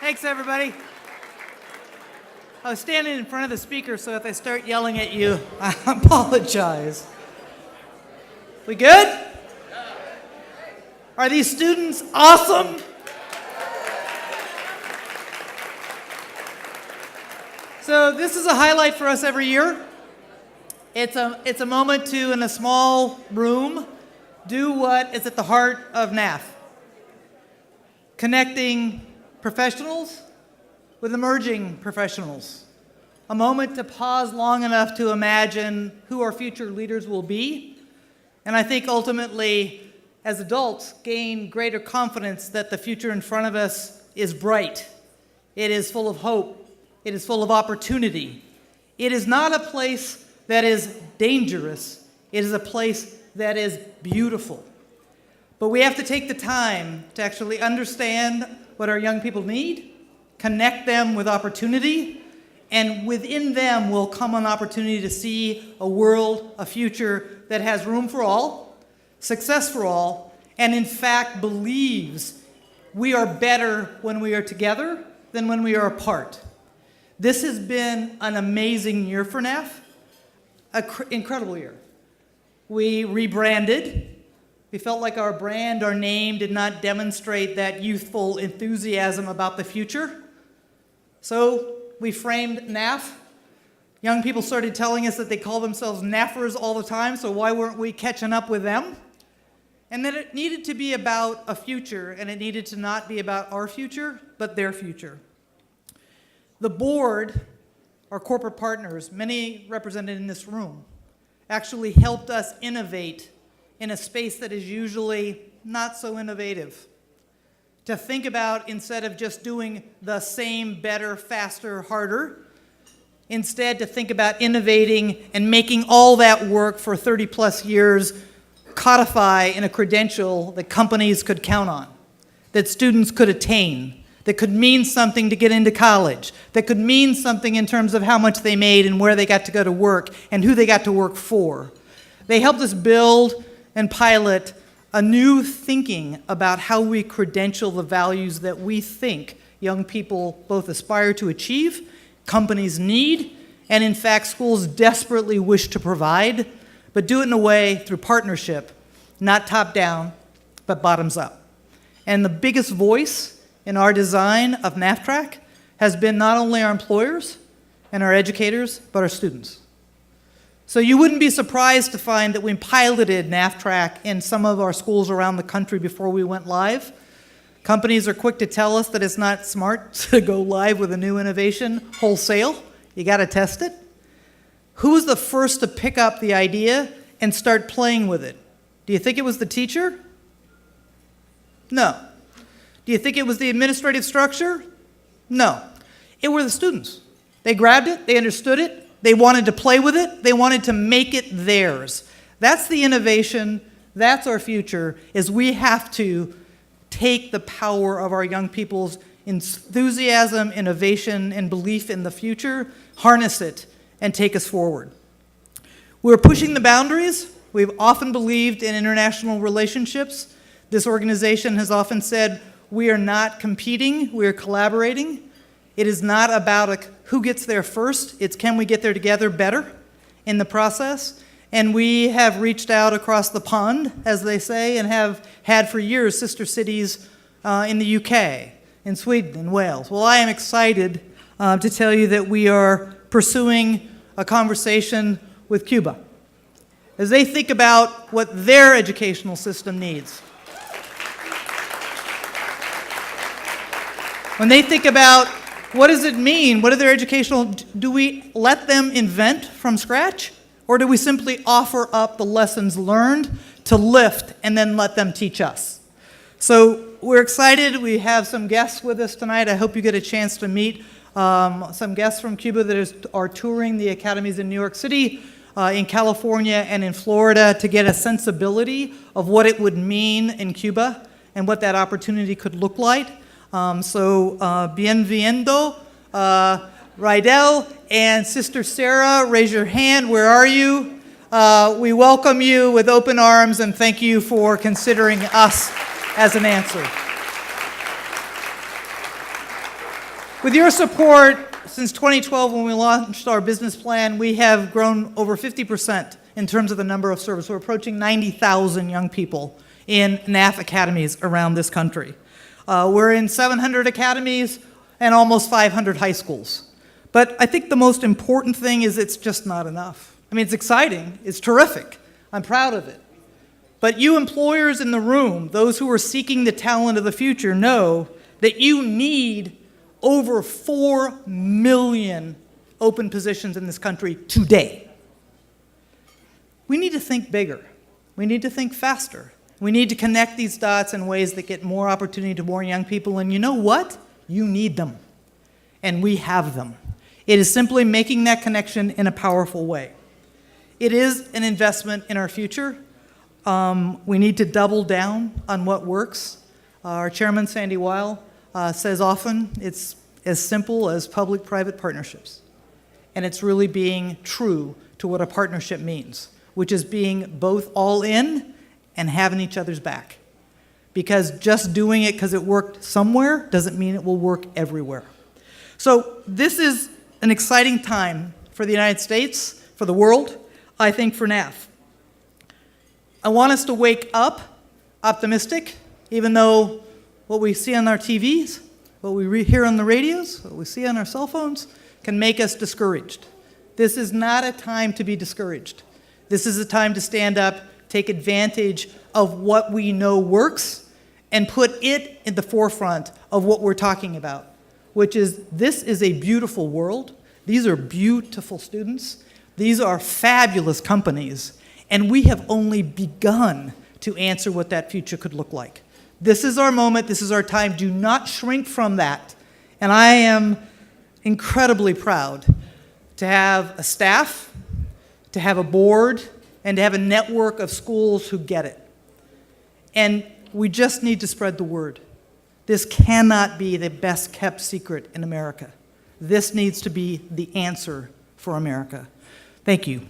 Thanks, everybody. I was standing in front of the speaker, so if I start yelling at you, I apologize. We good? Are these students awesome? So this is a highlight for us every year. It's a moment to, in a small room, do what is at the heart of NAF. Connecting professionals with emerging professionals. A moment to pause long enough to imagine who our future leaders will be. And I think ultimately, as adults, gain greater confidence that the future in front of us is bright. It is full of hope. It is full of opportunity. It is not a place that is dangerous. It is a place that is beautiful. But we have to take the time to actually understand what our young people need, connect them with opportunity, and within them will come an opportunity to see a world, a future that has room for all, success for all, and in fact believes we are better when we are together than when we are apart. This has been an amazing year for NAF, an incredible year. We rebranded. We felt like our brand, our name did not demonstrate that youthful enthusiasm about the future. So we framed NAF. Young people started telling us that they call themselves NAFers all the time, so why weren't we catching up with them? And that it needed to be about a future, and it needed to not be about our future, but their future. The board, our corporate partners, many represented in this room, actually helped us innovate in a space that is usually not so innovative. To think about, instead of just doing the same, better, faster, harder, instead to think about innovating and making all that work for 30 plus years codify in a credential that companies could count on, that students could attain, that could mean something to get into college, that could mean something in terms of how much they made and where they got to go to work and who they got to work for. They helped us build and pilot a new thinking about how we credential the values that we think young people both aspire to achieve, companies need, and in fact schools desperately wish to provide, but do it in a way through partnership, not top down, but bottoms up. And the biggest voice in our design of NAF Track has been not only our employers and our educators, but our students. So you wouldn't be surprised to find that we piloted NAF Track in some of our schools around the country before we went live. Companies are quick to tell us that it's not smart to go live with a new innovation wholesale. You got to test it. Who was the first to pick up the idea and start playing with it? Do you think it was the teacher? No. Do you think it was the administrative structure? No. It were the students. They grabbed it, they understood it, they wanted to play with it, they wanted to make it theirs. That's the innovation, that's our future, is we have to take the power of our young people's enthusiasm, innovation, and belief in the future, harness it, and take us forward. We're pushing the boundaries. We've often believed in international relationships. This organization has often said, we are not competing, we are collaborating. It is not about who gets there first, it's can we get there together better in the process. And we have reached out across the pond, as they say, and have had for years sister cities in the UK, in Sweden, and Wales. Well, I am excited to tell you that we are pursuing a conversation with Cuba as they think about what their educational system needs. When they think about what does it mean, what are their educational, do we let them invent from scratch? Or do we simply offer up the lessons learned to lift and then let them teach us? So we're excited. We have some guests with us tonight. I hope you get a chance to meet some guests from Cuba that are touring the academies in New York City, in California, and in Florida to get a sensibility of what it would mean in Cuba and what that opportunity could look like. Bienvenido, Rydell and Sister Sarah, raise your hand. Where are you? We welcome you with open arms and thank you for considering us as an answer. With your support, since 2012 when we launched our business plan, we have grown over 50% in terms of the number of services. We're approaching 90,000 young people in NAF Academies around this country. We're in 700 academies and almost 500 high schools. But I think the most important thing is it's just not enough. I mean, it's exciting, it's terrific, I'm proud of it. But you employers in the room, those who are seeking the talent of the future, know that you need over 4 million open positions in this country today. We need to think bigger. We need to think faster. We need to connect these dots in ways that get more opportunity to more young people. And you know what? You need them. And we have them. It is simply making that connection in a powerful way. It is an investment in our future. We need to double down on what works. Our chairman, Sandy Weil, says often it's as simple as public-private partnerships. And it's really being true to what a partnership means, which is being both all in and having each other's back. Because just doing it because it worked somewhere doesn't mean it will work everywhere. So this is an exciting time for the United States, for the world, I think for NAF. I want us to wake up optimistic, even though what we see on our TVs, what we hear on the radios, what we see on our cell phones can make us discouraged. This is not a time to be discouraged. This is a time to stand up, take advantage of what we know works, and put it in the forefront of what we're talking about, which is this is a beautiful world. These are beautiful students. These are fabulous companies. And we have only begun to answer what that future could look like. This is our moment. This is our time. Do not shrink from that. And I am incredibly proud to have a staff, to have a board, and to have a network of schools who get it. And we just need to spread the word. This cannot be the best kept secret in America. This needs to be the answer for America. Thank you.